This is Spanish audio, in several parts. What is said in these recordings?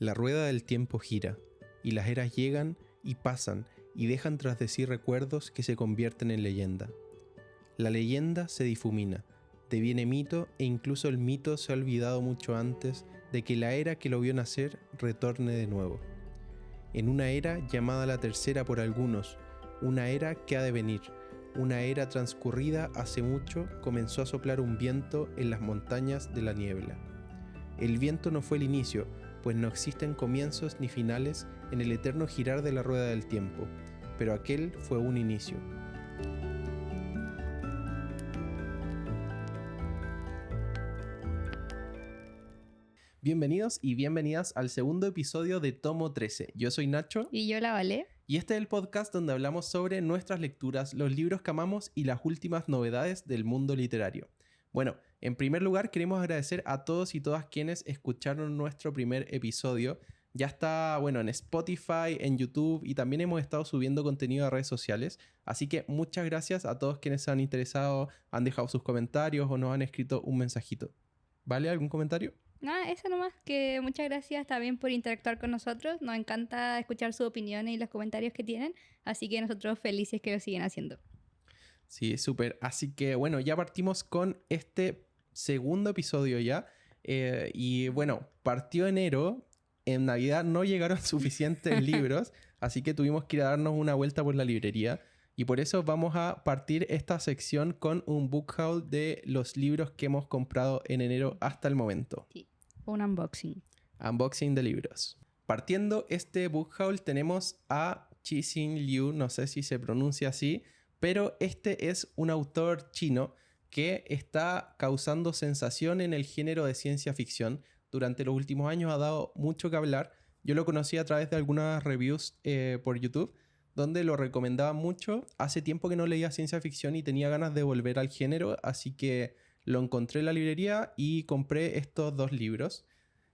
La rueda del tiempo gira, y las eras llegan y pasan y dejan tras de sí recuerdos que se convierten en leyenda. La leyenda se difumina, deviene mito e incluso el mito se ha olvidado mucho antes de que la era que lo vio nacer retorne de nuevo. En una era llamada la tercera por algunos, una era que ha de venir, una era transcurrida hace mucho, comenzó a soplar un viento en las montañas de la niebla. El viento no fue el inicio, pues no existen comienzos ni finales en el eterno girar de la rueda del tiempo, pero aquel fue un inicio. Bienvenidos y bienvenidas al segundo episodio de Tomo 13. Yo soy Nacho. Y yo la Vale. Y este es el podcast donde hablamos sobre nuestras lecturas, los libros que amamos y las últimas novedades del mundo literario. Bueno, en primer lugar queremos agradecer a todos y todas quienes escucharon nuestro primer episodio. Ya está, en Spotify, en YouTube y también hemos estado subiendo contenido a redes sociales. Así que muchas gracias a todos quienes se han interesado, han dejado sus comentarios o nos han escrito un mensajito. ¿Vale? ¿Algún comentario? Eso nomás, que muchas gracias también por interactuar con nosotros. Nos encanta escuchar sus opiniones y los comentarios que tienen, así que nosotros felices que lo siguen haciendo. Sí, súper. Así que ya partimos con este segundo episodio ya. Partió enero. En Navidad no llegaron suficientes libros, así que tuvimos que ir a darnos una vuelta por la librería. Y por eso vamos a partir esta sección con un book haul de los libros que hemos comprado en enero hasta el momento. Sí, un unboxing. Unboxing de libros. Partiendo este book haul tenemos a Cixin Liu, no sé si se pronuncia así, pero este es un autor chino que está causando sensación en el género de ciencia ficción. Durante los últimos años ha dado mucho que hablar. Yo lo conocí a través de algunas reviews por YouTube, donde lo recomendaba mucho. Hace tiempo que no leía ciencia ficción y tenía ganas de volver al género, así que lo encontré en la librería y compré estos dos libros.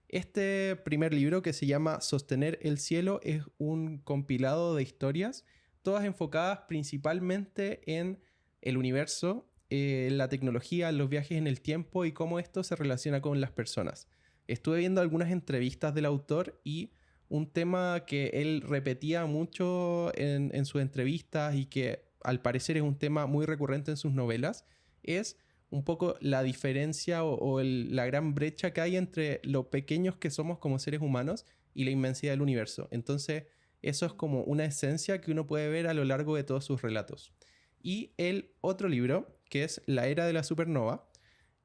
Este primer libro, que se llama Sostener el cielo, es un compilado de historias, todas enfocadas principalmente en el universo, la tecnología, los viajes en el tiempo y cómo esto se relaciona con las personas. Estuve viendo algunas entrevistas del autor y un tema que él repetía mucho en sus entrevistas y que al parecer es un tema muy recurrente en sus novelas, es un poco la diferencia la gran brecha que hay entre lo pequeños que somos como seres humanos y la inmensidad del universo. Entonces, eso es como una esencia que uno puede ver a lo largo de todos sus relatos. Y el otro libro, que es La Era de la Supernova,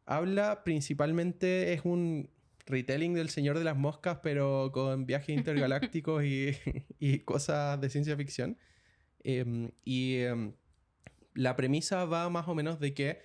habla principalmente, es un retelling del Señor de las Moscas, pero con viajes intergalácticos y cosas de ciencia ficción. La premisa va más o menos de que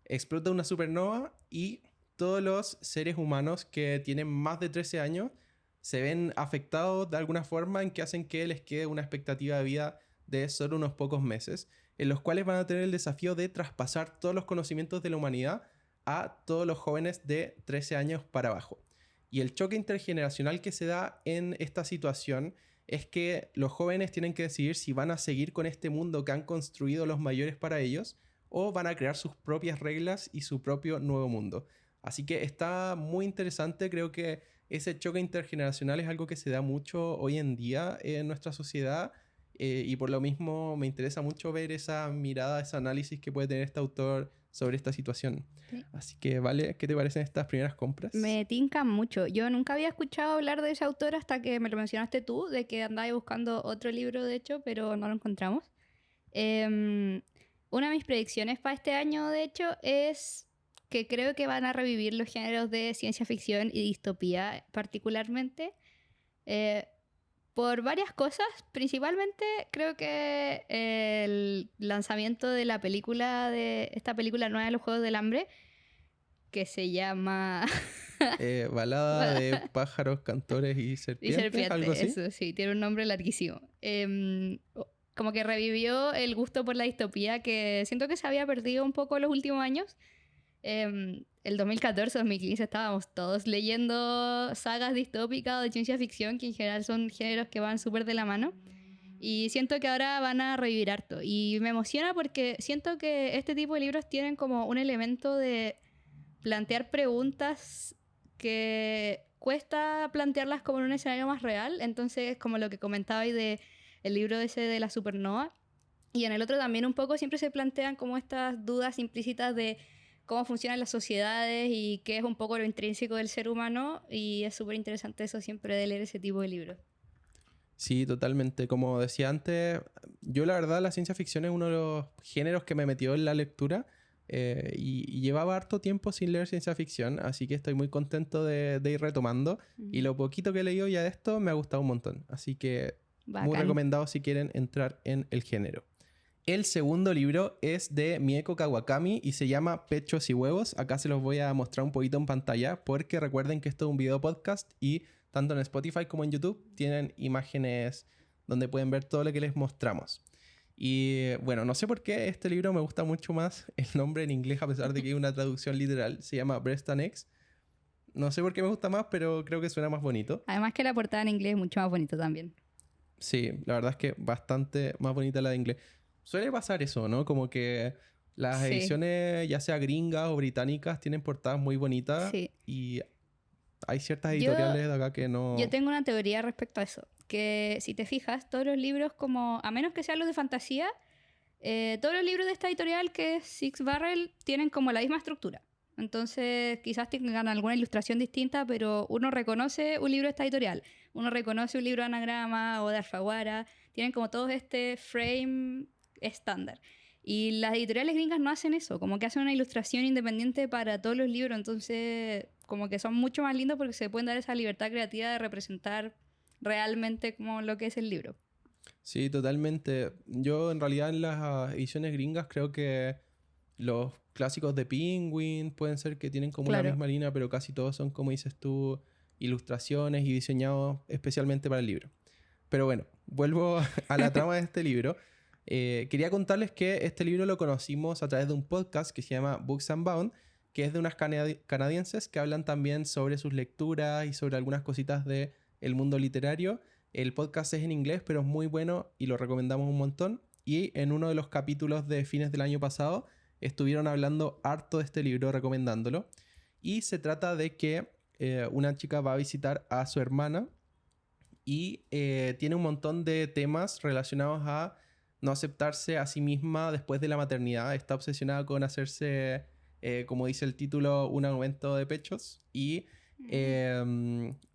explota una supernova y todos los seres humanos que tienen más de 13 años se ven afectados de alguna forma en que hacen que les quede una expectativa de vida de solo unos pocos meses, en los cuales van a tener el desafío de traspasar todos los conocimientos de la humanidad a todos los jóvenes de 13 años para abajo. Y el choque intergeneracional que se da en esta situación es que los jóvenes tienen que decidir si van a seguir con este mundo que han construido los mayores para ellos o van a crear sus propias reglas y su propio nuevo mundo. Así que está muy interesante. Creo que ese choque intergeneracional es algo que se da mucho hoy en día en nuestra sociedad. Y por lo mismo me interesa mucho ver esa mirada, ese análisis que puede tener este autor sobre esta situación. Sí. Así que, Vale, ¿qué te parecen estas primeras compras? Me tincan mucho. Yo nunca había escuchado hablar de ese autor hasta que me lo mencionaste tú, de que andaba buscando otro libro, de hecho, pero no lo encontramos. Una de mis predicciones para este año, de hecho, es que creo que van a revivir los géneros de ciencia ficción y distopía particularmente. Por varias cosas, principalmente creo que el lanzamiento de esta película nueva de los Juegos del Hambre, que se llama... Balada de pájaros, cantores y serpientes, algo así. Eso sí, tiene un nombre larguísimo. Como que revivió el gusto por la distopía que siento que se había perdido un poco en los últimos años. El 2014-2015 estábamos todos leyendo sagas distópicas o de ciencia ficción, que en general son géneros que van súper de la mano. Y siento que ahora van a revivir harto. Y me emociona porque siento que este tipo de libros tienen como un elemento de plantear preguntas que cuesta plantearlas como en un escenario más real. Entonces, como lo que comentabais de el libro ese de la supernova. Y en el otro también un poco siempre se plantean como estas dudas implícitas de cómo funcionan las sociedades y qué es un poco lo intrínseco del ser humano. Y es súper interesante eso siempre de leer ese tipo de libros. Sí, totalmente. Como decía antes, yo la verdad la ciencia ficción es uno de los géneros que me metió en la lectura y llevaba harto tiempo sin leer ciencia ficción, así que estoy muy contento de ir retomando. Y lo poquito que he leído ya de esto me ha gustado un montón, así que muy Bacán. recomendado si quieren entrar en el género. El segundo libro es de Mieko Kawakami y se llama Pechos y Huevos. Acá se los voy a mostrar un poquito en pantalla porque recuerden que esto es un video podcast y tanto en Spotify como en YouTube tienen imágenes donde pueden ver todo lo que les mostramos. Y bueno, no sé por qué este libro me gusta mucho más el nombre en inglés a pesar de que hay una traducción literal. Se llama Breast and Eggs. No sé por qué me gusta más, pero creo que suena más bonito. Además que la portada en inglés es mucho más bonito también. Sí, la verdad es que bastante más bonita la de inglés. Suele pasar eso, ¿no? Como que las Sí, ediciones, ya sea gringas o británicas, tienen portadas muy bonitas sí. y hay ciertas Yo, editoriales de acá que yo no... tengo una teoría respecto a eso. Que si te fijas, todos los libros como, a menos que sean los de fantasía, todos los libros de esta editorial que es Six Barrel tienen como la misma estructura. Entonces quizás tengan alguna ilustración distinta, pero uno reconoce un libro de esta editorial, uno reconoce un libro de Anagrama o de Alfaguara, tienen como todo este frame estándar. Y las editoriales gringas no hacen eso, como que hacen una ilustración independiente para todos los libros, entonces como que son mucho más lindos porque se pueden dar esa libertad creativa de representar realmente como lo que es el libro. Sí, totalmente. Yo en realidad en las ediciones gringas creo que los clásicos de Penguin pueden ser que tienen como una Claro. misma línea, pero casi todos son, como dices tú, ilustraciones y diseñados especialmente para el libro. Pero bueno, vuelvo a la trama de este libro. Quería contarles que este libro lo conocimos a través de un podcast que se llama Books Unbound, que es de unas canadienses que hablan también sobre sus lecturas y sobre algunas cositas del mundo literario. El podcast es en inglés, pero es muy bueno y lo recomendamos un montón. Y en uno de los capítulos de fines del año pasado estuvieron hablando harto de este libro, recomendándolo. Y se trata de que una chica va a visitar a su hermana y tiene un montón de temas relacionados a no aceptarse a sí misma después de la maternidad. Está obsesionada con hacerse, como dice el título, un aumento de pechos. Y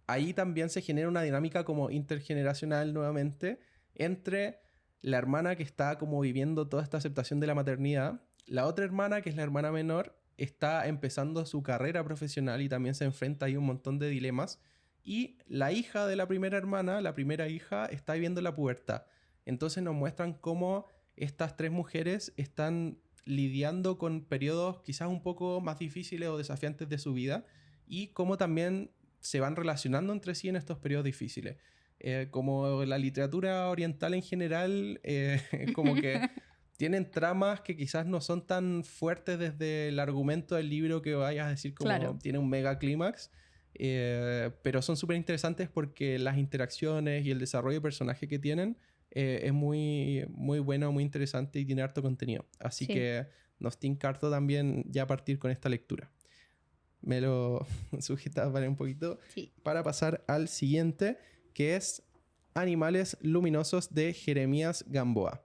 ahí también se genera una dinámica como intergeneracional nuevamente entre la hermana que está como viviendo toda esta aceptación de la maternidad. La otra hermana, que es la hermana menor, está empezando su carrera profesional y también se enfrenta ahí a un montón de dilemas. Y la hija de la primera hermana, la primera hija, está viviendo la pubertad. Entonces nos muestran cómo estas tres mujeres están lidiando con periodos quizás un poco más difíciles o desafiantes de su vida y cómo también se van relacionando entre sí en estos periodos difíciles. Como la literatura oriental en general, como que tienen tramas que quizás no son tan fuertes desde el argumento del libro que vayas a decir como Claro. tiene un mega clímax. Pero son súper interesantes porque las interacciones y el desarrollo de personaje que tienen es muy, muy bueno, muy interesante y tiene harto contenido. Así Sí. que nos tinca harto también ya partir con esta lectura. Me lo sujetaba para un poquito Sí. para pasar al siguiente, que es Animales Luminosos de Jeremías Gamboa.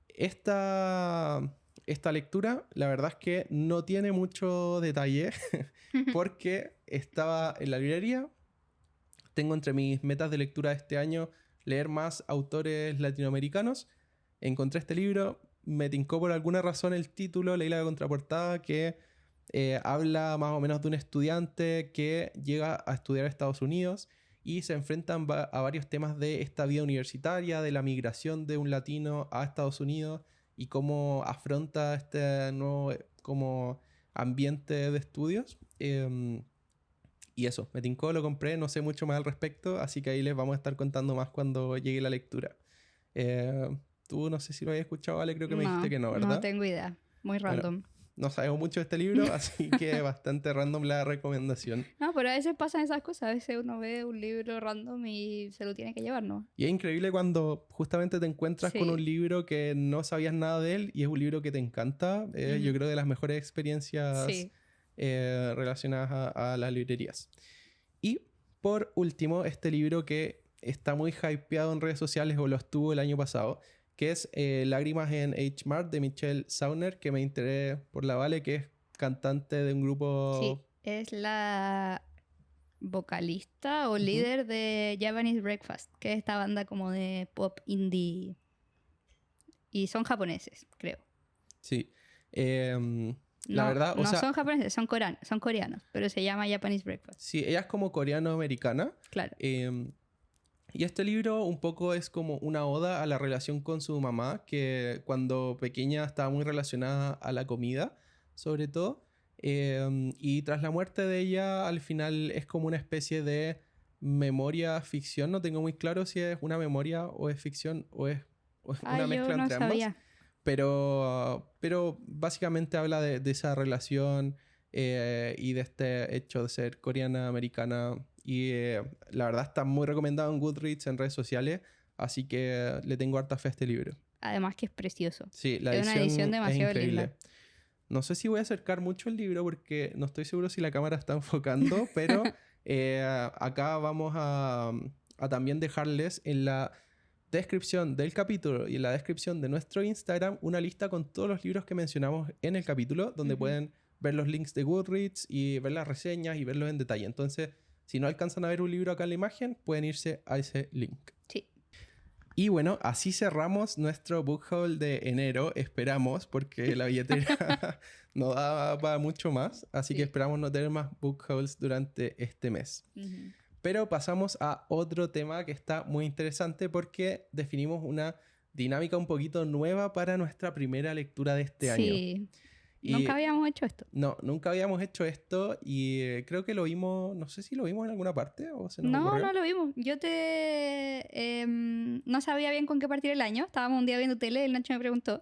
Esta lectura, la verdad es que no tiene mucho detalle porque estaba en la librería. Tengo entre mis metas de lectura de este año leer más autores latinoamericanos. Encontré este libro, me tincó por alguna razón el título, leí la contraportada que habla más o menos de un estudiante que llega a estudiar a Estados Unidos y se enfrentan a varios temas de esta vida universitaria, de la migración de un latino a Estados Unidos y cómo afronta este nuevo como ambiente de estudios. Y eso, me tincó, lo compré, no sé mucho más al respecto, así que ahí les vamos a estar contando más cuando llegue la lectura. Tú no sé si lo habías escuchado, Ale, creo que me dijiste No, que no, no ¿verdad? tengo idea. Muy Bueno, random. no sabemos mucho de este libro, así que bastante random la recomendación. No, pero a veces pasan esas cosas. A veces uno ve un libro random y se lo tiene que llevar, ¿no? Y es increíble cuando justamente te encuentras con Sí. un libro que no sabías nada de él y es un libro que te encanta. Yo Ujú. creo de las mejores experiencias Sí. relacionadas a las librerías. Y por último, este libro que está muy hypeado en redes sociales o lo estuvo el año pasado, que es Lágrimas en H-Mart de Michelle Sauner, que me enteré por la Vale, que es cantante de un Sí, grupo... es la vocalista o Ujú. líder de Japanese Breakfast, que es esta banda como de pop indie. Y son japoneses, creo. Sí. La No, verdad, o no sea, son japoneses, son coreanos, pero se llama Japanese Breakfast. sí, ella es como coreano-americana. Claro. Y este libro un poco es como una oda a la relación con su mamá, que cuando pequeña estaba muy relacionada a la comida, sobre todo. Y tras la muerte de ella, al final es como una especie de memoria ficción. No tengo muy claro si es una memoria o es ficción o es una Yo mezcla no entre ambas. sabía. Pero básicamente habla de esa relación y de este hecho de ser coreana-americana. Y la verdad está muy recomendado en Goodreads, en redes sociales, así que le tengo harta fe a este libro. Además que es precioso. Sí, la Es una edición edición es demasiado linda. increíble. No sé si voy a acercar mucho el libro porque no estoy seguro si la cámara está enfocando, pero acá vamos a también dejarles en la descripción del capítulo y en la descripción de nuestro Instagram una lista con todos los libros que mencionamos en el capítulo, donde Ujú. pueden ver los links de Goodreads y ver las reseñas y verlos en detalle. Entonces, si no alcanzan a ver un libro acá en la imagen, pueden irse a ese link. Sí. Y bueno, así cerramos nuestro book haul de enero, esperamos, porque la billetera no da para mucho más, así que Sí. esperamos no tener más book hauls durante este mes. Ujú. Pero pasamos a otro tema que está muy interesante porque definimos una dinámica un poquito nueva para nuestra primera lectura de este año. Sí. Y Nunca habíamos hecho esto. no, nunca habíamos hecho esto y creo que lo vimos, no sé si lo vimos en alguna parte o se nos No, ocurrió. no lo vimos. No sabía bien con qué partir el año. Estábamos un día viendo tele, el Nacho me preguntó.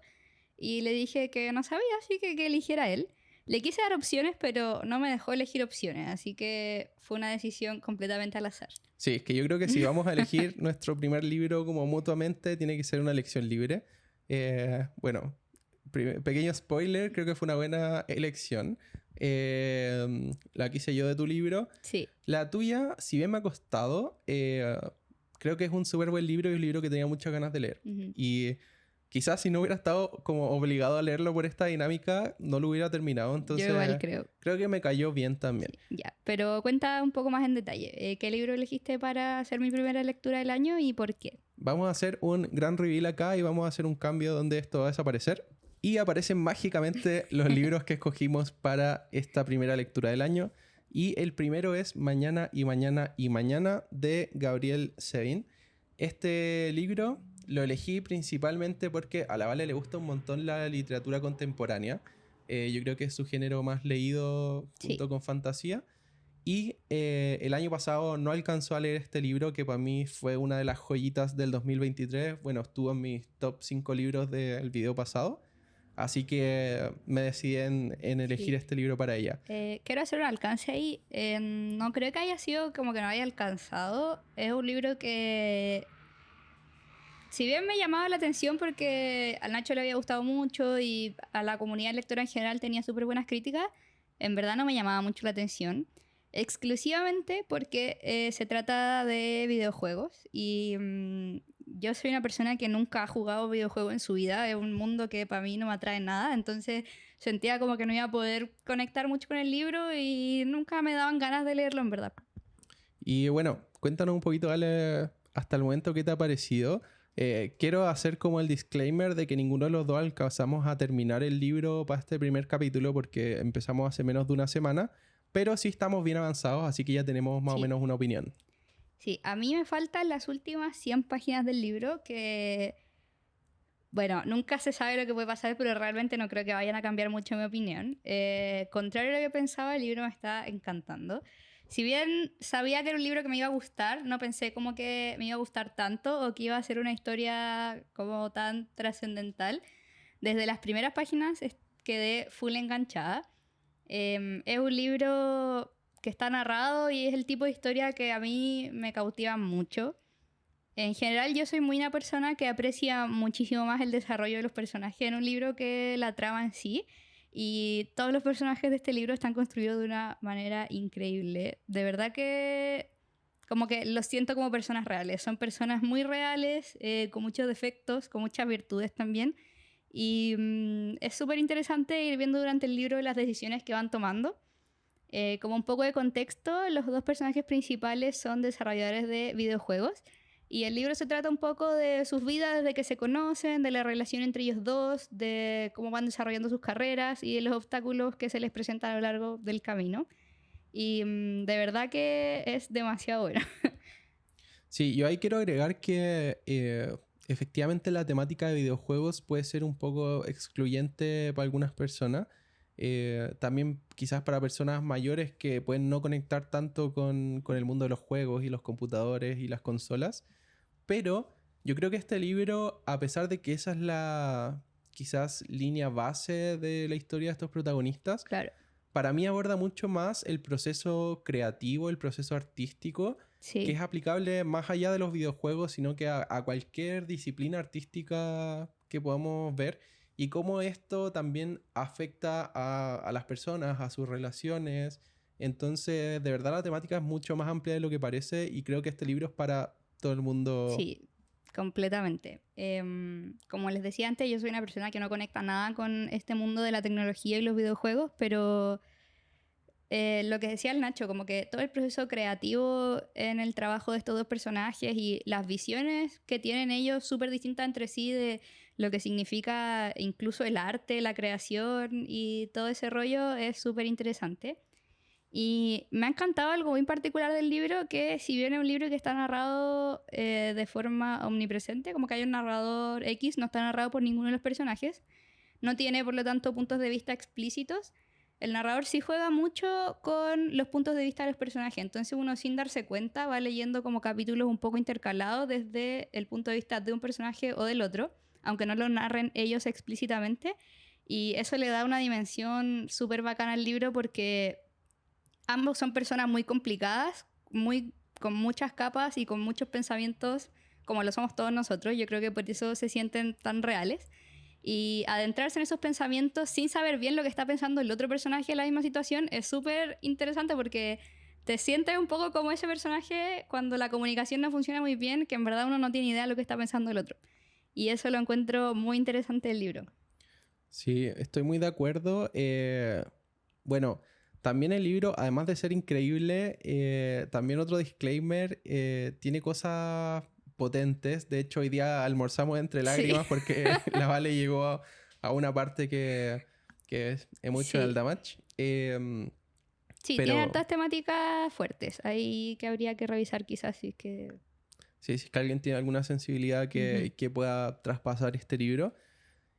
Y le dije que no sabía, así que eligiera él. Le quise dar opciones, pero no me dejó elegir opciones. Así que fue una decisión completamente al azar. Sí, es que yo creo que si vamos a elegir nuestro primer libro como mutuamente, tiene que ser una elección libre. Bueno, pequeño spoiler, creo que fue una buena elección. La quise yo de tu libro. Sí. La tuya, si bien me ha costado, creo que es un súper buen libro y un libro que tenía muchas ganas de leer. Ujú. Y quizás si no hubiera estado como obligado a leerlo por esta dinámica, no lo hubiera terminado. Yo Entonces, igual creo. creo que me cayó bien también. Sí, ya. Pero cuenta un poco más en detalle. ¿Qué libro elegiste para hacer mi primera lectura del año y por qué? Vamos a hacer un gran reveal acá y vamos a hacer un cambio donde esto va a desaparecer. Y aparecen mágicamente los libros que escogimos para esta primera lectura del año. Y el primero es Mañana y Mañana y Mañana de Gabriel Sevin. Este libro lo elegí principalmente porque a la Vale le gusta un montón la literatura contemporánea. Yo creo que es su género más leído junto Sí. con fantasía. Y el año pasado no alcanzó a leer este libro que para mí fue una de las joyitas del 2023. Bueno, estuvo en mis top 5 libros del video pasado. Así que me decidí en elegir Sí. este libro para ella. Quiero hacer un alcance ahí. No creo que haya sido como que no haya alcanzado. Es un libro que, si bien me llamaba la atención porque al Nacho le había gustado mucho y a la comunidad lectora en general tenía súper buenas críticas, en verdad no me llamaba mucho la atención. Exclusivamente porque se trata de videojuegos y yo soy una persona que nunca ha jugado videojuegos en su vida. Es un mundo que para mí no me atrae nada, entonces sentía como que no iba a poder conectar mucho con el libro y nunca me daban ganas de leerlo en verdad. Y bueno, cuéntanos un poquito, Ale, hasta el momento qué te ha parecido. Quiero hacer como el disclaimer de que ninguno de los dos alcanzamos a terminar el libro para este primer capítulo porque empezamos hace menos de una semana, pero sí estamos bien avanzados, así que ya tenemos más o Sí. menos una opinión. Sí, a mí me faltan las últimas 100 páginas del libro que, bueno, nunca se sabe lo que puede pasar, pero realmente no creo que vayan a cambiar mucho mi opinión. Contrario a lo que pensaba, el libro me está encantando. Si bien sabía que era un libro que me iba a gustar, no pensé como que me iba a gustar tanto o que iba a ser una historia como tan trascendental. Desde las primeras páginas quedé full enganchada. Es un libro que está narrado y es el tipo de historia que a mí me cautiva mucho. En general yo soy muy una persona que aprecia muchísimo más el desarrollo de los personajes en un libro que la trama en sí. Y todos los personajes de este libro están construidos de una manera increíble. De verdad que como que los siento como personas reales. Son personas muy reales, con muchos defectos, con muchas virtudes también. Y es súper interesante ir viendo durante el libro las decisiones que van tomando. Como un poco de contexto, los dos personajes principales son desarrolladores de videojuegos. Y el libro se trata un poco de sus vidas desde que se conocen, de la relación entre ellos dos, de cómo van desarrollando sus carreras y de los obstáculos que se les presentan a lo largo del camino. Y de verdad que es demasiado bueno. Sí, yo ahí quiero agregar que efectivamente la temática de videojuegos puede ser un poco excluyente para algunas personas. También quizás para personas mayores que pueden no conectar tanto con el mundo de los juegos y los computadores y las consolas. Pero yo creo que este libro, a pesar de que esa es la quizás línea base de la historia de estos protagonistas, Claro. para mí aborda mucho más el proceso creativo, el proceso artístico, que Sí. es aplicable más allá de los videojuegos, sino que a cualquier disciplina artística que podamos ver, y cómo esto también afecta a las personas, a sus relaciones. Entonces, de verdad la temática es mucho más amplia de lo que parece, y creo que este libro es para todo el mundo. Sí, completamente. Como les decía antes, yo soy una persona que no conecta nada con este mundo de la tecnología y los videojuegos, pero lo que decía el Nacho, como que todo el proceso creativo en el trabajo de estos dos personajes y las visiones que tienen ellos súper distintas entre sí de lo que significa incluso el arte, la creación y todo ese rollo es súper interesante. Y me ha encantado algo muy particular del libro, que si bien es un libro que está narrado de forma omnipresente, como que hay un narrador X, no está narrado por ninguno de los personajes, no tiene por lo tanto puntos de vista explícitos, el narrador sí juega mucho con los puntos de vista de los personajes, entonces uno sin darse cuenta va leyendo como capítulos un poco intercalados desde el punto de vista de un personaje o del otro, aunque no lo narren ellos explícitamente, y eso le da una dimensión súper bacana al libro porque ambos son personas muy complicadas, con muchas capas y con muchos pensamientos, como lo somos todos nosotros. Yo creo que por eso se sienten tan reales. Y adentrarse en esos pensamientos sin saber bien lo que está pensando el otro personaje en la misma situación es súper interesante porque te sientes un poco como ese personaje cuando la comunicación no funciona muy bien, que en verdad uno no tiene idea de lo que está pensando el otro. Y eso lo encuentro muy interesante del libro. Sí, estoy muy de acuerdo. Bueno, también el libro, además de ser increíble, también otro disclaimer, tiene cosas potentes. De hecho, hoy día almorzamos entre lágrimas porque la Vale llegó a una parte que es emotional damage. Sí, tiene Pero hartas temáticas fuertes. Ahí que habría que revisar quizás si es que... sí, si es que alguien tiene alguna sensibilidad que pueda traspasar este libro.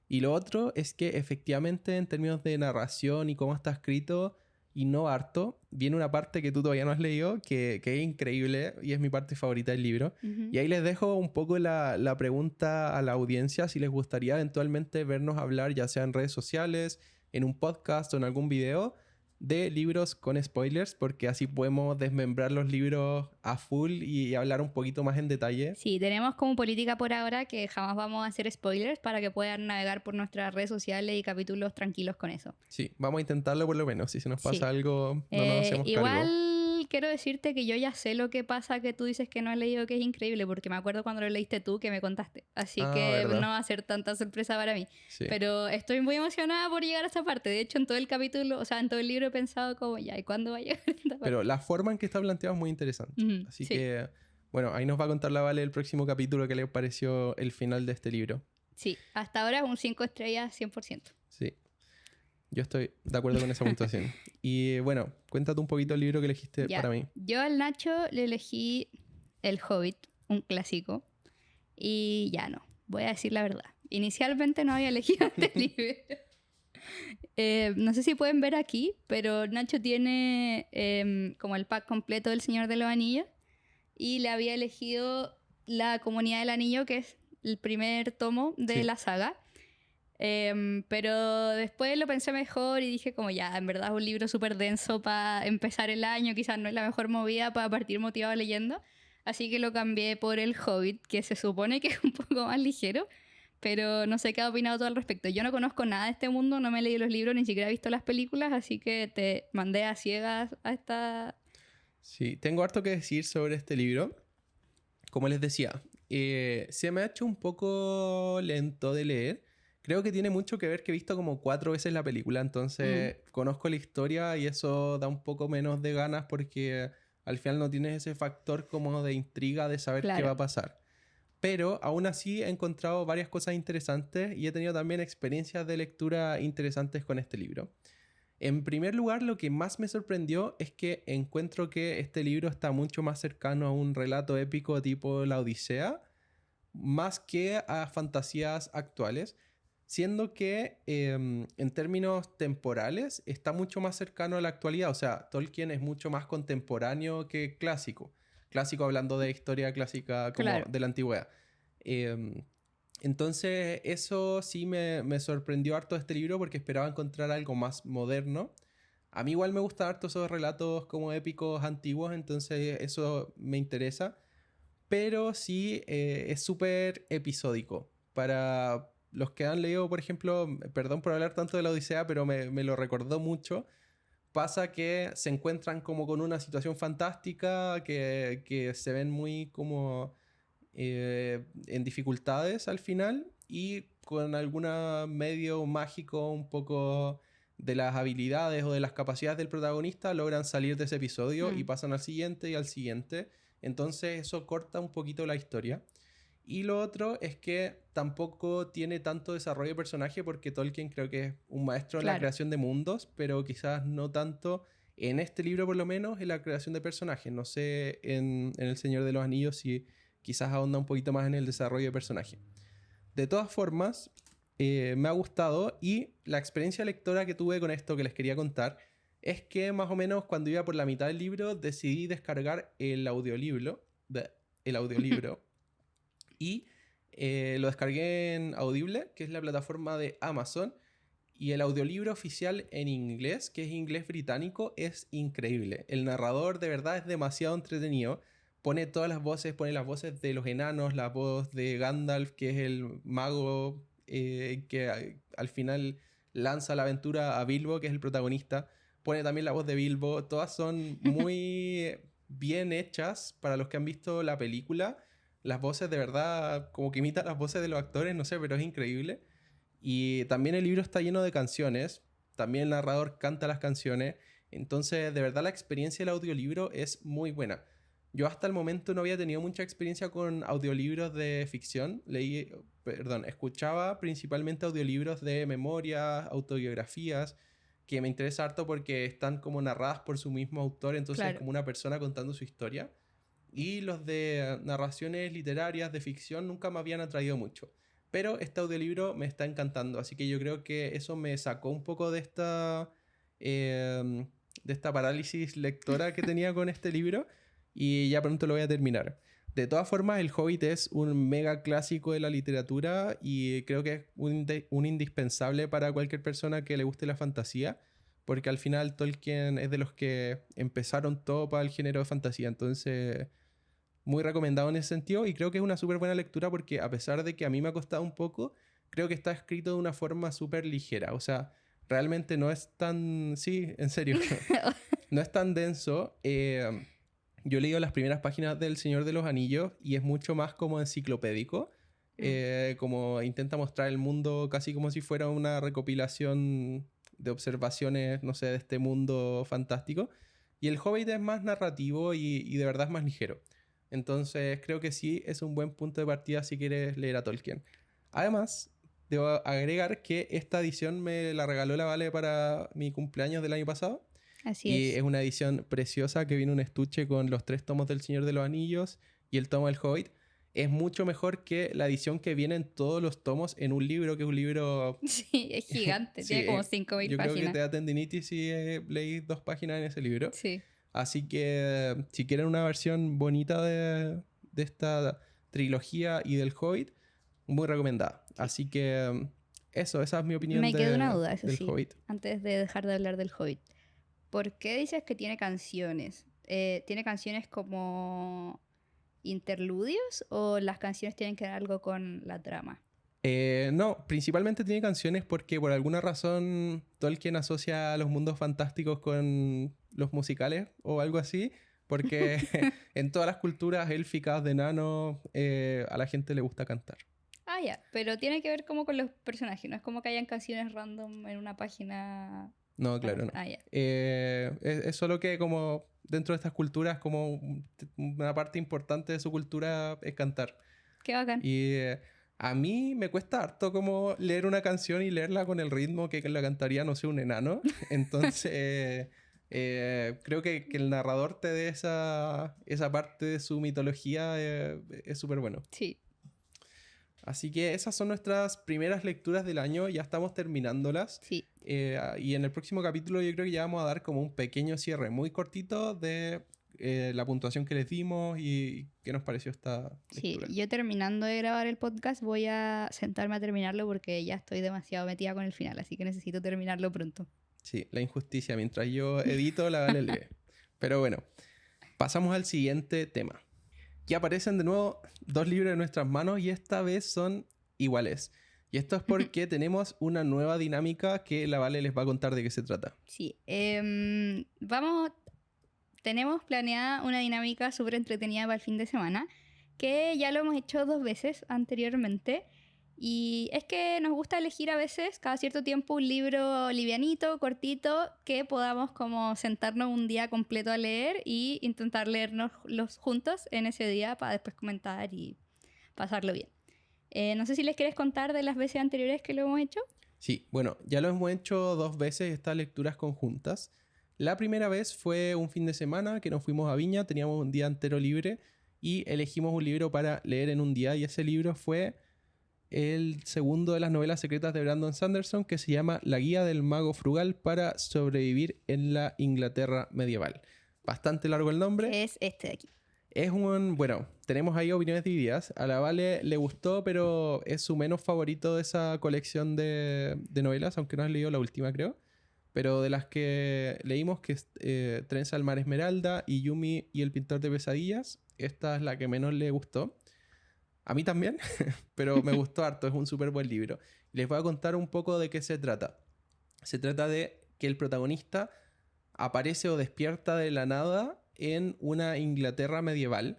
Y lo otro es que efectivamente en términos de narración y cómo está escrito, y no harto, viene una parte que tú todavía no has leído, que es increíble y es mi parte favorita del libro. Y ahí les dejo un poco la pregunta a la audiencia si les gustaría eventualmente vernos hablar, ya sea en redes sociales, en un podcast o en algún video, de libros con spoilers, porque así podemos desmembrar los libros a full y hablar un poquito más en detalle. Sí, tenemos como política por ahora que jamás vamos a hacer spoilers para que puedan navegar por nuestras redes sociales y capítulos tranquilos con eso. Sí, vamos a intentarlo por lo menos. Si se nos pasa Sí. algo, no nos hacemos Igual cargo. quiero decirte que yo ya sé lo que pasa que tú dices que no has leído, que es increíble, porque me acuerdo cuando lo leíste tú que me contaste. Así Ah, que verdad. no va a ser tanta sorpresa para mí. Sí. Pero estoy muy emocionada por llegar a esta parte. De hecho, en todo el capítulo, o sea, en todo el libro he pensado como, ya, ¿y cuándo va a llegar esta parte? Pero la forma en que está planteado es muy interesante. Ujú, Así sí. que, bueno, ahí nos va a contar la Vale el próximo capítulo que le pareció el final de este libro. Sí, hasta ahora es un 5 estrellas 100%. Sí. Yo estoy de acuerdo con esa puntuación. Y bueno, cuéntate un poquito el libro que elegiste Ya. para mí. Yo al Nacho le elegí El Hobbit, un clásico. Y ya no, voy a decir la verdad. Inicialmente no había elegido este libro. No sé si pueden ver aquí, pero Nacho tiene como el pack completo del Señor de los Anillos. Y le había elegido La Comunidad del Anillo, que es el primer tomo de Sí. la saga. Pero después lo pensé mejor y dije como ya, en verdad es un libro súper denso para empezar el año, quizás no es la mejor movida para partir motivado leyendo, así que lo cambié por El Hobbit, que se supone que es un poco más ligero, pero no sé qué ha opinado todo al respecto. Yo no conozco nada de este mundo, no me he leído los libros, ni siquiera he visto las películas, así que te mandé a ciegas a esta Sí, tengo harto que decir sobre este libro. Como les decía, se me ha hecho un poco lento de leer. Creo que tiene mucho que ver que he visto como 4 veces la película, Mm, entonces conozco la historia y eso da un poco menos de ganas porque al final no tienes ese factor como de intriga de saber qué va claro. a pasar. Pero aún así he encontrado varias cosas interesantes y he tenido también experiencias de lectura interesantes con este libro. En primer lugar, lo que más me sorprendió es que encuentro que este libro está mucho más cercano a un relato épico tipo La Odisea, más que a fantasías actuales, siendo que en términos temporales está mucho más cercano a la actualidad. O sea, Tolkien es mucho más contemporáneo que clásico. Clásico hablando de historia clásica como Claro. de la antigüedad. Em, entonces, eso sí me sorprendió harto de este libro porque esperaba encontrar algo más moderno. A mí igual me gusta harto esos relatos como épicos antiguos, entonces eso me interesa. Pero sí es súper episódico. Para los que han leído, por ejemplo, perdón por hablar tanto de la Odisea, pero me lo recordó mucho. Pasa que se encuentran como con una situación fantástica, que se ven muy como en dificultades al final y con algún medio mágico un poco de las habilidades o de las capacidades del protagonista logran salir de ese episodio y Mm, pasan al siguiente y al siguiente. Entonces eso corta un poquito la historia. Y lo otro es que tampoco tiene tanto desarrollo de personaje porque Tolkien creo que es un maestro en la claro. creación de mundos, pero quizás no tanto en este libro por lo menos en la creación de personajes. No sé en El Señor de los Anillos si quizás ahonda un poquito más en el desarrollo de personaje. De todas formas, me ha gustado y la experiencia lectora que tuve con esto que les quería contar es que más o menos cuando iba por la mitad del libro decidí descargar el audiolibro y lo descargué en Audible, que es la plataforma de Amazon. Y el audiolibro oficial en inglés, que es inglés británico, es increíble. El narrador de verdad es demasiado entretenido. Pone todas las voces, pone las voces de los enanos, la voz de Gandalf, que es el mago que al final lanza la aventura a Bilbo, que es el protagonista. Pone también la voz de Bilbo. Todas son muy bien hechas para los que han visto la película. Las voces de verdad, como que imitan las voces de los actores, no sé, pero es increíble. Y también el libro está lleno de canciones. También el narrador canta las canciones. Entonces, de verdad, la experiencia del audiolibro es muy buena. Yo hasta el momento no había tenido mucha experiencia con audiolibros de ficción. Escuchaba principalmente audiolibros de memorias, autobiografías, que me interesa harto porque están como narradas por su mismo autor, entonces es Claro. como una persona contando su historia. Y los de narraciones literarias de ficción nunca me habían atraído mucho. Pero este audiolibro me está encantando, así que yo creo que eso me sacó un poco de esta parálisis lectora que tenía con este libro y ya pronto lo voy a terminar. De todas formas, El Hobbit es un mega clásico de la literatura y creo que es un indispensable para cualquier persona que le guste la fantasía, porque al final Tolkien es de los que empezaron todo para el género de fantasía, entonces muy recomendado en ese sentido y creo que es una súper buena lectura porque a pesar de que a mí me ha costado un poco, creo que está escrito de una forma súper ligera. O sea, realmente no es tan... Sí, en serio. No es tan denso. Yo he leído las primeras páginas del Señor de los Anillos y es mucho más como enciclopédico. Mm, Como intenta mostrar el mundo casi como si fuera una recopilación de observaciones, no sé, de este mundo fantástico. Y el Hobbit es más narrativo y de verdad es más ligero. Entonces creo que sí es un buen punto de partida si quieres leer a Tolkien. Además, debo agregar que esta edición me la regaló la Vale para mi cumpleaños del año pasado. así Y es. es una edición preciosa que viene un estuche con los 3 tomos del Señor de los Anillos y el tomo del Hobbit. Es mucho mejor que la edición que vienen todos los tomos en un libro, que es un libro... Sí, es gigante. Sí, Tiene como 5.000 yo creo que páginas. te da tendinitis si leís 2 páginas en ese libro. Sí. Así que si quieren una versión bonita de esta trilogía y del Hobbit, muy recomendada. Así que esa es mi opinión Me queda una duda, eso del sí, Hobbit. antes de dejar de hablar del Hobbit. ¿Por qué dices que tiene canciones? ¿Tiene canciones como interludios o las canciones tienen que ver algo con la trama? No, principalmente tiene canciones porque por alguna razón Tolkien asocia los mundos fantásticos con los musicales o algo así. porque en todas las culturas élficas de enanos a la gente le gusta cantar. Ah, ya, pero tiene que ver como con los personajes, no es como que hayan canciones random en una página. No, claro, no. Ah, ya. Es solo que como dentro de estas culturas, como una parte importante de su cultura es cantar. Qué bacán. Y a mí me cuesta harto como leer una canción y leerla con el ritmo que la cantaría, no sé, un enano. Entonces, creo que el narrador te dé esa parte de su mitología es súper bueno. Sí. Así que esas son nuestras primeras lecturas del año, ya estamos terminándolas. Sí. Y en el próximo capítulo yo creo que ya vamos a dar como un pequeño cierre muy cortito de la puntuación que les dimos y qué nos pareció esta lectura. Sí, yo terminando de grabar el podcast voy a sentarme a terminarlo porque ya estoy demasiado metida con el final, así que necesito terminarlo pronto. Sí, la injusticia. Mientras yo edito, la Vale lee. Pero bueno, pasamos al siguiente tema. Y aparecen de nuevo 2 libros en nuestras manos y esta vez son iguales. Y esto es porque tenemos una nueva dinámica que la Vale les va a contar de qué se trata. Sí, tenemos planeada una dinámica súper entretenida para el fin de semana, que ya lo hemos hecho 2 veces anteriormente. Y es que nos gusta elegir a veces, cada cierto tiempo, un libro livianito, cortito, que podamos como sentarnos un día completo a leer y intentar leernos los juntos en ese día para después comentar y pasarlo bien. No sé si les quieres contar de las veces anteriores que lo hemos hecho. Sí, bueno, ya lo hemos hecho 2 veces estas lecturas conjuntas. La primera vez fue un fin de semana que nos fuimos a Viña, teníamos un día entero libre y elegimos un libro para leer en un día y ese libro fue el segundo de las novelas secretas de Brandon Sanderson que se llama La guía del mago frugal para sobrevivir en la Inglaterra medieval. Bastante largo el nombre. Es este de aquí. Bueno, tenemos ahí opiniones divididas. A la Vale le gustó, pero es su menos favorito de esa colección de novelas, aunque no has leído la última, creo. Pero de las que leímos, que es Trenza al mar esmeralda y Yumi y el pintor de pesadillas, esta es la que menos le gustó. A mí también, pero me gustó harto, es un súper buen libro. Les voy a contar un poco de qué se trata. Se trata de que el protagonista aparece o despierta de la nada en una Inglaterra medieval.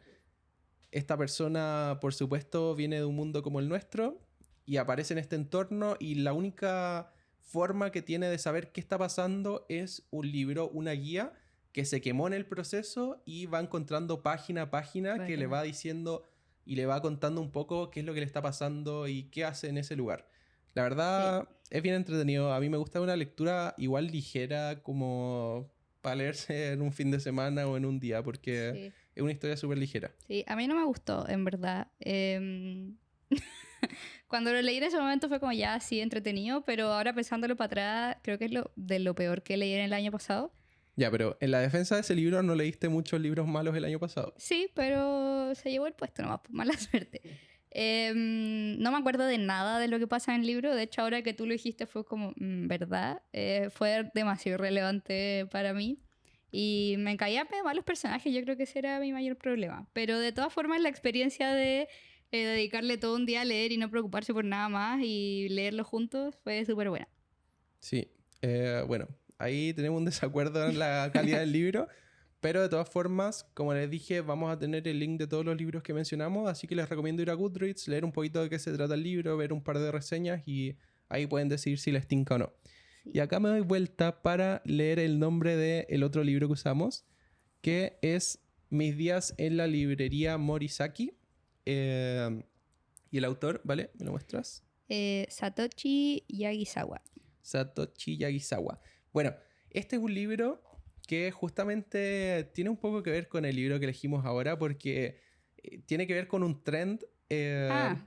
Esta persona, por supuesto, viene de un mundo como el nuestro y aparece en este entorno y la única forma que tiene de saber qué está pasando es un libro, una guía que se quemó en el proceso y va encontrando página a página que le va diciendo y le va contando un poco qué es lo que le está pasando y qué hace en ese lugar. La verdad, es bien entretenido. A mí me gusta una lectura igual ligera, como para leerse en un fin de semana o en un día, porque es una historia súper ligera. Sí, a mí no me gustó, en verdad. Cuando lo leí en ese momento fue como ya así entretenido, pero ahora pensándolo para atrás, creo que es de lo peor que leí en el año pasado. Ya, pero en la defensa de ese libro no leíste muchos libros malos el año pasado. Sí, pero se llevó el puesto nomás, por mala suerte. No me acuerdo de nada de lo que pasa en el libro. De hecho, ahora que tú lo dijiste fue como, ¿verdad? Fue demasiado relevante para mí. Y me caían mal los personajes. Yo creo que ese era mi mayor problema. Pero de todas formas, la experiencia de dedicarle todo un día a leer y no preocuparse por nada más y leerlo juntos fue súper buena. Sí, bueno, ahí tenemos un desacuerdo en la calidad del libro. Pero de todas formas, como les dije, vamos a tener el link de todos los libros que mencionamos, así que les recomiendo ir a Goodreads, leer un poquito de qué se trata el libro, ver un par de reseñas y ahí pueden decidir si les tinca o no. Sí. Y acá me doy vuelta para leer el nombre del otro libro que usamos, que es Mis días en la librería Morisaki. Y el autor, ¿vale? ¿Me lo muestras? Satoshi Yagisawa. Satoshi Yagisawa. Bueno, este es un libro que justamente tiene un poco que ver con el libro que elegimos ahora porque tiene que ver con un trend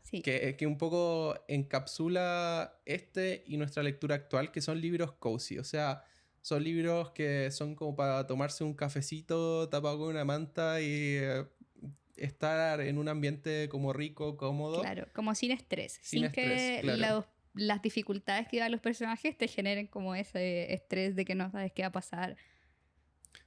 sí. que un poco encapsula este y nuestra lectura actual, que son libros cozy. O sea, son libros que son como para tomarse un cafecito tapado con una manta y estar en un ambiente como rico, cómodo. Claro, como sin estrés. Sin que claro. Las dificultades que dan los personajes te generen como ese estrés de que no sabes qué va a pasar.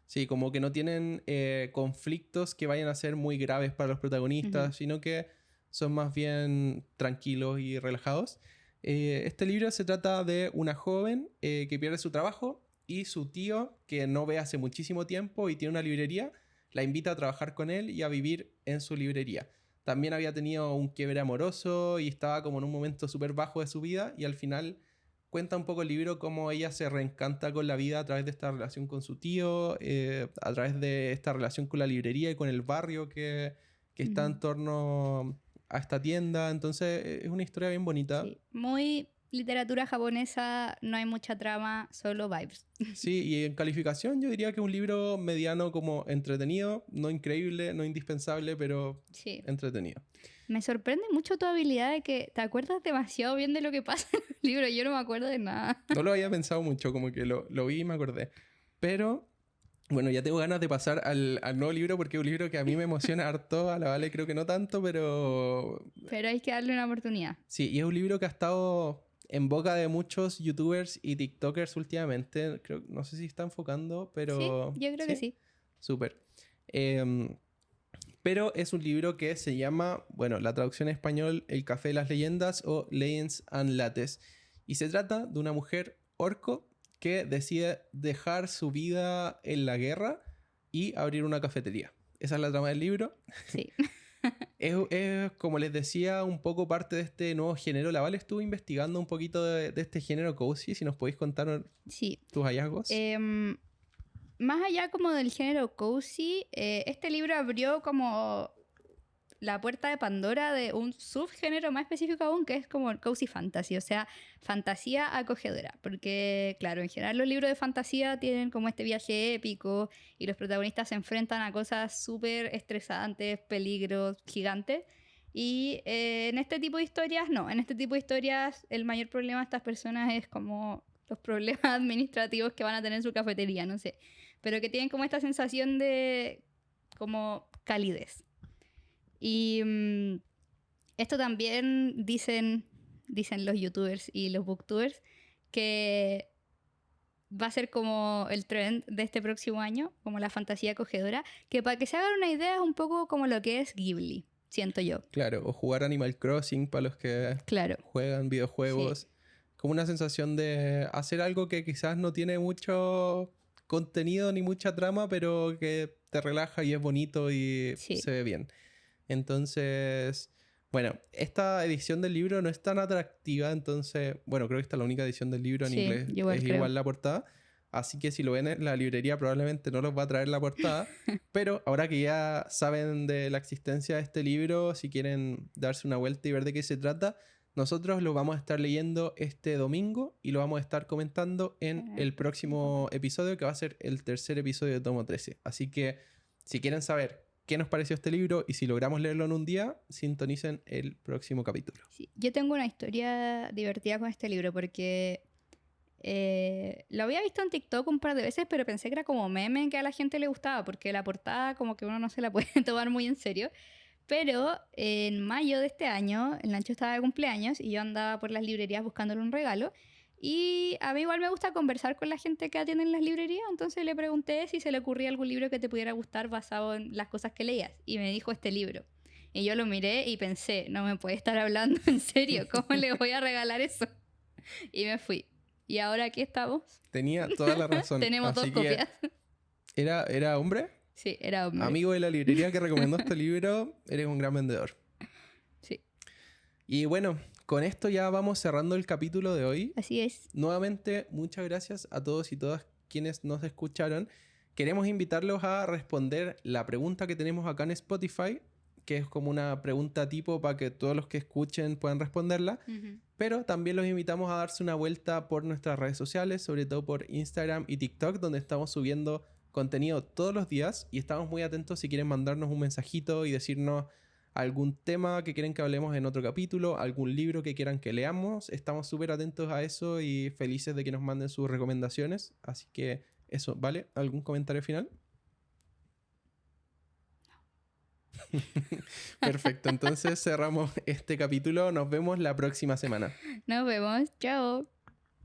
Sí, como que no tienen conflictos que vayan a ser muy graves para los protagonistas, sino que son más bien tranquilos y relajados. Este libro se trata de una joven que pierde su trabajo y su tío, que no ve hace muchísimo tiempo y tiene una librería, la invita a trabajar con él y a vivir en su librería. También había tenido un quiebre amoroso y estaba como en un momento súper bajo de su vida, y al final cuenta un poco el libro cómo ella se reencanta con la vida a través de esta relación con su tío, a través de esta relación con la librería y con el barrio que está en torno a esta tienda. Entonces es una historia bien bonita. Sí, muy literatura japonesa, no hay mucha trama, solo vibes. Sí, y en calificación yo diría que es un libro mediano, como entretenido, no increíble, no indispensable, pero Sí. entretenido. Me sorprende mucho tu habilidad de que te acuerdas demasiado bien de lo que pasa en el libro. Yo no me acuerdo de nada. No lo había pensado mucho, como que lo vi y me acordé. Pero, bueno, ya tengo ganas de pasar al nuevo libro, porque es un libro que a mí me emociona harto, a la Vale creo que no tanto, pero... Pero hay que darle una oportunidad. Sí, y es un libro que ha estado en boca de muchos youtubers y tiktokers últimamente. Creo, no sé si está enfocando, pero... Sí, yo creo que sí. Súper. Pero es un libro que se llama, bueno, la traducción en español, El Café de las Leyendas o Legends and Lattes. Y se trata de una mujer orco que decide dejar su vida en la guerra y abrir una cafetería. Esa es la trama del libro. Sí. Es, como les decía, un poco parte de este nuevo género. La Vale estuvo investigando un poquito de este género cozy. Si nos podéis contar Sí. tus hallazgos. Más allá como del género cozy, este libro abrió como la puerta de Pandora de un subgénero más específico aún, que es como el cozy fantasy, o sea, fantasía acogedora. Porque, claro, en general los libros de fantasía tienen como este viaje épico y los protagonistas se enfrentan a cosas súper estresantes, peligros gigantes. Y en este tipo de historias, no. En este tipo de historias el mayor problema de estas personas es como los problemas administrativos que van a tener en su cafetería, no sé. Pero que tienen como esta sensación de como calidez. Y esto también dicen los youtubers y los booktubers que va a ser como el trend de este próximo año, como la fantasía acogedora, que para que se hagan una idea es un poco como lo que es Ghibli, siento yo. Claro, o jugar Animal Crossing para los que juegan videojuegos. Sí. Como una sensación de hacer algo que quizás no tiene mucho contenido ni mucha trama, pero que te relaja y es bonito y se ve bien. Entonces, bueno, esta edición del libro no es tan atractiva, entonces, bueno, creo que esta es la única edición del libro en inglés, es igual la portada. Así que si lo ven en la librería probablemente no los va a traer la portada. Pero ahora que ya saben de la existencia de este libro, si quieren darse una vuelta y ver de qué se trata, nosotros lo vamos a estar leyendo este domingo y lo vamos a estar comentando en el próximo episodio, que va a ser el tercer episodio de Tomo 13. Así que si quieren saber qué nos pareció este libro y si logramos leerlo en un día, sintonicen el próximo capítulo. Sí, yo tengo una historia divertida con este libro porque lo había visto en TikTok un par de veces, pero pensé que era como meme que a la gente le gustaba, porque la portada como que uno no se la puede tomar muy en serio. Pero en mayo de este año, el Nacho estaba de cumpleaños y yo andaba por las librerías buscándole un regalo. Y a mí igual me gusta conversar con la gente que atiende en las librerías, entonces le pregunté si se le ocurría algún libro que te pudiera gustar basado en las cosas que leías. Y me dijo este libro. Y yo lo miré y pensé, no me puede estar hablando en serio, ¿cómo le voy a regalar eso? Y me fui. ¿Y ahora aquí estamos? Tenía toda la razón. Tenemos dos copias. ¿Era hombre? Sí, era hombre. Amigo de la librería que recomendó este libro, eres un gran vendedor. Sí. Y bueno, con esto ya vamos cerrando el capítulo de hoy. Así es. Nuevamente, muchas gracias a todos y todas quienes nos escucharon. Queremos invitarlos a responder la pregunta que tenemos acá en Spotify, que es como una pregunta tipo para que todos los que escuchen puedan responderla. Pero también los invitamos a darse una vuelta por nuestras redes sociales, sobre todo por Instagram y TikTok, donde estamos subiendo contenido todos los días y estamos muy atentos si quieren mandarnos un mensajito y decirnos algún tema que quieren que hablemos en otro capítulo, algún libro que quieran que leamos. Estamos súper atentos a eso y felices de que nos manden sus recomendaciones. Así que eso, ¿vale? ¿Algún comentario final? No. Perfecto, entonces cerramos este capítulo. Nos vemos la próxima semana. Nos vemos, chao.